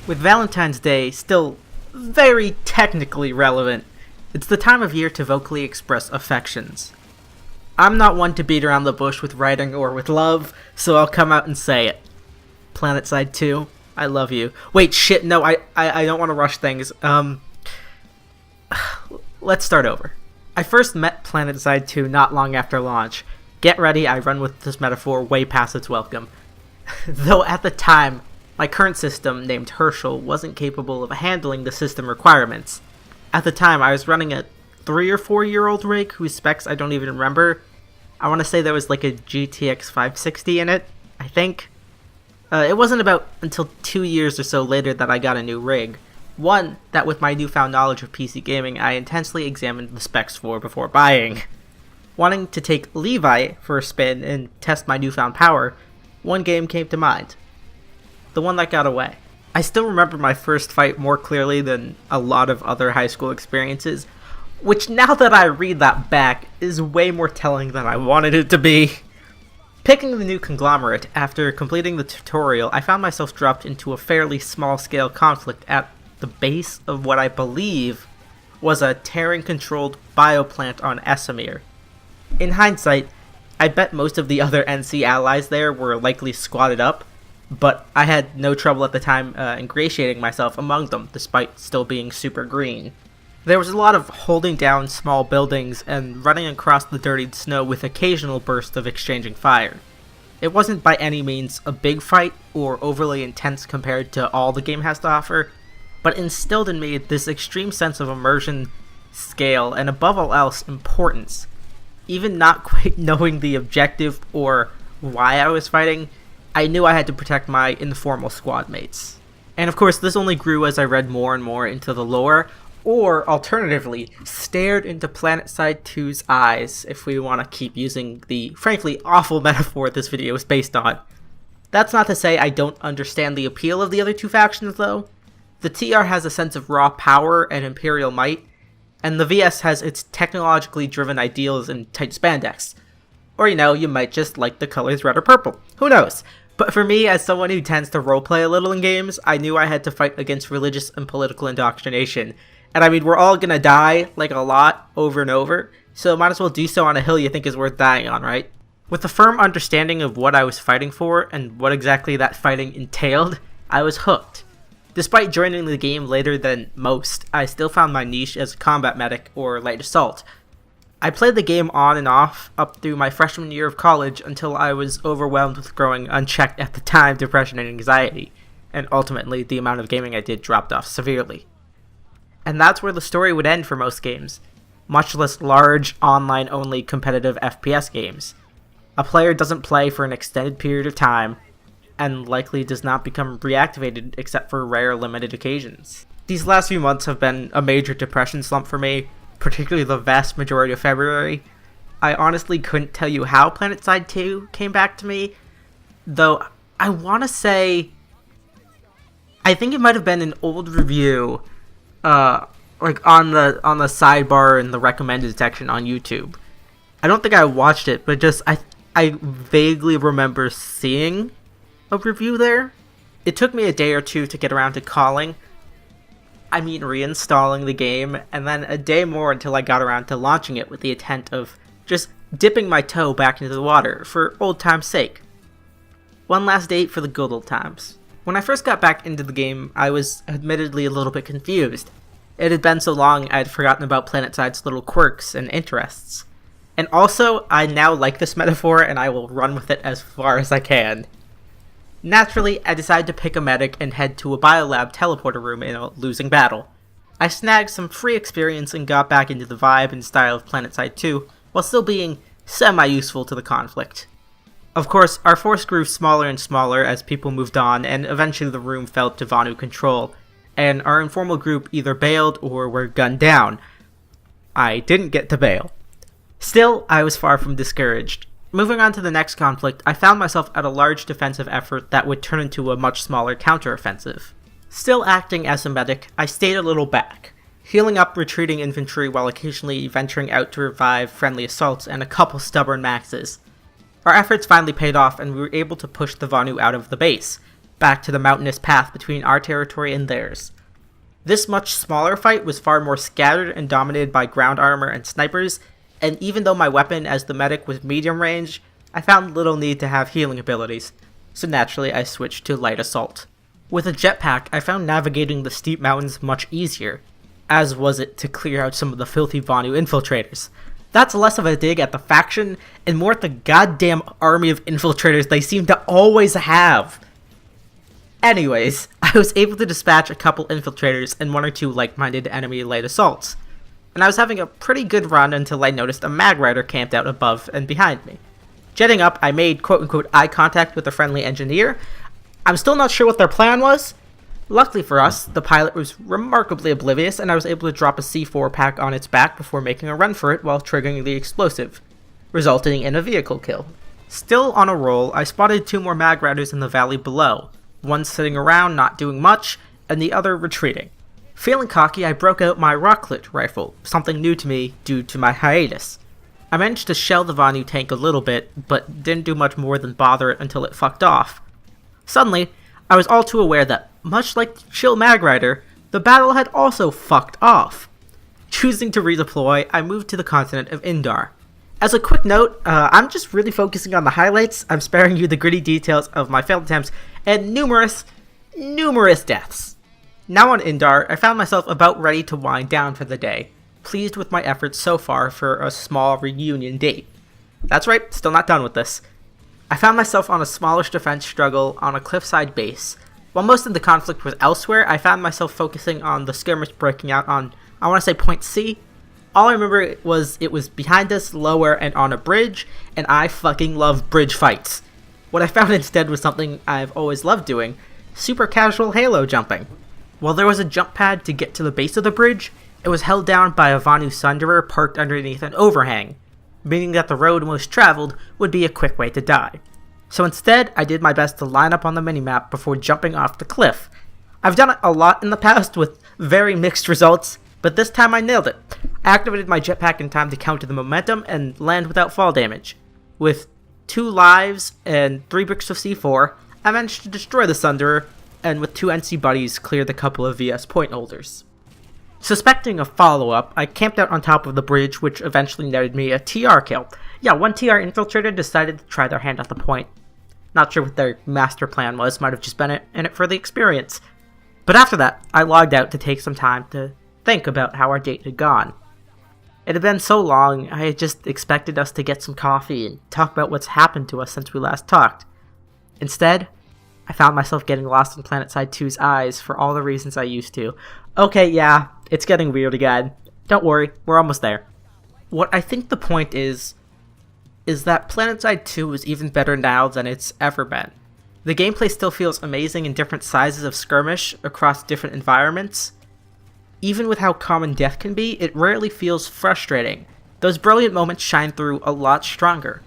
With Valentine's Day still very technically relevant, it's the time of year to vocally express affections. I'm not one to beat around the bush with writing or with love, so I'll come out and say it. Planetside 2, I love you. Wait, shit, no, I don't want to rush things. Let's start over. I first met Planetside 2 not long after launch. Get ready, I run with this metaphor way past its welcome. Though at the time, my current system, named Herschel, wasn't capable of handling the system requirements. At the time, I was running a 3 or 4 year old rig whose specs I don't even remember. I want to say there was like a GTX 560 in it, I think. It wasn't about until 2 years or so later that I got a new rig. One that, with my newfound knowledge of PC gaming, I intensely examined the specs for before buying. Wanting to take Levi for a spin and test my newfound power, one game came to mind. The one that got away. I still remember my first fight more clearly than a lot of other high school experiences, which now that I read that back is way more telling than I wanted it to be. Picking the new conglomerate, after completing the tutorial, I found myself dropped into a fairly small-scale conflict at the base of what I believe was a Terran-controlled bioplant on Esamir. In hindsight, I bet most of the other NC allies there were likely squatted up, but I had no trouble at the time ingratiating myself among them, despite still being super green. There was a lot of holding down small buildings and running across the dirtied snow with occasional bursts of exchanging fire. It wasn't by any means a big fight or overly intense compared to all the game has to offer, but instilled in me this extreme sense of immersion, scale, and above all else, importance. Even not quite knowing the objective or why I was fighting, I knew I had to protect my informal squad mates. And of course, this only grew as I read more and more into the lore, or alternatively, stared into Planetside 2's eyes, if we want to keep using the frankly awful metaphor this video is based on. That's not to say I don't understand the appeal of the other two factions though. The TR has a sense of raw power and imperial might, and the VS has its technologically driven ideals and tight spandex. Or, you might just like the colors red or purple. Who knows? But for me, as someone who tends to roleplay a little in games, I knew I had to fight against religious and political indoctrination. And I mean, we're all gonna die, like a lot, over and over, so might as well do so on a hill you think is worth dying on, right? With a firm understanding of what I was fighting for, and what exactly that fighting entailed, I was hooked. Despite joining the game later than most, I still found my niche as a combat medic or light assault. I played the game on and off up through my freshman year of college until I was overwhelmed with growing unchecked at the time depression and anxiety, and ultimately the amount of gaming I did dropped off severely. And that's where the story would end for most games, much less large, online-only competitive FPS games. A player doesn't play for an extended period of time, and likely does not become reactivated except for rare limited occasions. These last few months have been a major depression slump for me, particularly the vast majority of February. I honestly couldn't tell you how Planetside 2 came back to me, though I want to say, I think it might have been an old review, like on the sidebar in the recommended section on YouTube. I don't think I watched it, but just I vaguely remember seeing a review there. It took me a day or two to get around to reinstalling the game, and then a day more until I got around to launching it with the intent of just dipping my toe back into the water for old time's sake. One last date for the good old times. When I first got back into the game, I was admittedly a little bit confused. It had been so long I'd forgotten about Planetside's little quirks and interests. And also, I now like this metaphor and I will run with it as far as I can. Naturally, I decided to pick a medic and head to a biolab teleporter room in a losing battle. I snagged some free experience and got back into the vibe and style of Planetside 2, while still being semi-useful to the conflict. Of course, our force grew smaller and smaller as people moved on, and eventually the room fell to Vanu control, and our informal group either bailed or were gunned down. I didn't get to bail. Still, I was far from discouraged. Moving on to the next conflict, I found myself at a large defensive effort that would turn into a much smaller counteroffensive. Still acting as a medic, I stayed a little back, healing up retreating infantry while occasionally venturing out to revive friendly assaults and a couple stubborn maxes. Our efforts finally paid off and we were able to push the Vanu out of the base, back to the mountainous path between our territory and theirs. This much smaller fight was far more scattered and dominated by ground armor and snipers, and even though my weapon as the medic was medium range, I found little need to have healing abilities, so naturally I switched to light assault. With a jetpack, I found navigating the steep mountains much easier, as was it to clear out some of the filthy Vanu infiltrators. That's less of a dig at the faction, and more at the goddamn army of infiltrators they seem to always have. Anyways, I was able to dispatch a couple infiltrators and one or two like-minded enemy light assaults, and I was having a pretty good run until I noticed a mag rider camped out above and behind me. Jetting up, I made quote-unquote eye contact with a friendly engineer. I'm still not sure what their plan was. Luckily for us, the pilot was remarkably oblivious, and I was able to drop a C4 pack on its back before making a run for it while triggering the explosive, resulting in a vehicle kill. Still on a roll, I spotted two more mag riders in the valley below, one sitting around not doing much, and the other retreating. Feeling cocky, I broke out my rocklet rifle, something new to me due to my hiatus. I managed to shell the Vanu tank a little bit, but didn't do much more than bother it until it fucked off. Suddenly, I was all too aware that, much like the chill mag rider, the battle had also fucked off. Choosing to redeploy, I moved to the continent of Indar. As a quick note, I'm just really focusing on the highlights. I'm sparing you the gritty details of my failed attempts and numerous deaths. Now on Indar, I found myself about ready to wind down for the day, pleased with my efforts so far for a small reunion date. That's right, still not done with this. I found myself on a smallish defense struggle on a cliffside base. While most of the conflict was elsewhere, I found myself focusing on the skirmish breaking out on, I want to say point C. All I remember was it was behind us, lower, and on a bridge, and I fucking love bridge fights. What I found instead was something I've always loved doing, super casual halo jumping. While there was a jump pad to get to the base of the bridge, it was held down by a Vanu Sunderer parked underneath an overhang, meaning that the road most traveled would be a quick way to die. So instead, I did my best to line up on the minimap before jumping off the cliff. I've done it a lot in the past with very mixed results, but this time I nailed it. I activated my jetpack in time to counter the momentum and land without fall damage. With 2 lives and 3 bricks of C4, I managed to destroy the Sunderer, and with 2 NC buddies cleared a couple of VS point holders. Suspecting a follow-up, I camped out on top of the bridge, which eventually netted me a TR kill. Yeah, one TR infiltrator decided to try their hand at the point. Not sure what their master plan was, might have just been in it for the experience. But after that, I logged out to take some time to think about how our date had gone. It had been so long, I had just expected us to get some coffee and talk about what's happened to us since we last talked. Instead, I found myself getting lost in Planetside 2's eyes for all the reasons I used to. Okay, yeah, it's getting weird again. Don't worry, we're almost there. What I think the point is that Planetside 2 is even better now than it's ever been. The gameplay still feels amazing in different sizes of skirmish across different environments. Even with how common death can be, it rarely feels frustrating. Those brilliant moments shine through a lot stronger.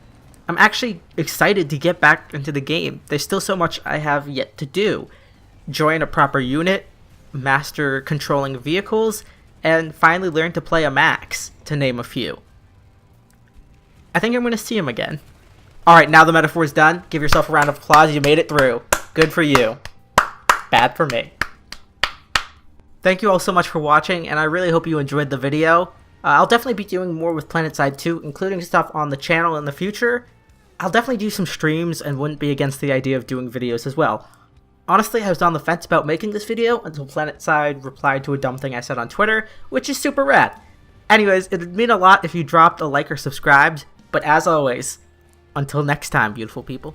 I'm actually excited to get back into the game. There's still so much I have yet to do. Join a proper unit, master controlling vehicles, and finally learn to play a max, to name a few. I think I'm going to see him again. Alright, now the metaphor is done. Give yourself a round of applause. You made it through. Good for you. Bad for me. Thank you all so much for watching, and I really hope you enjoyed the video. I'll definitely be doing more with Planetside 2, including stuff on the channel in the future. I'll definitely do some streams and wouldn't be against the idea of doing videos as well. Honestly, I was on the fence about making this video until Planetside replied to a dumb thing I said on Twitter, which is super rad. Anyways, it would mean a lot if you dropped a like or subscribed, but as always, until next time, beautiful people.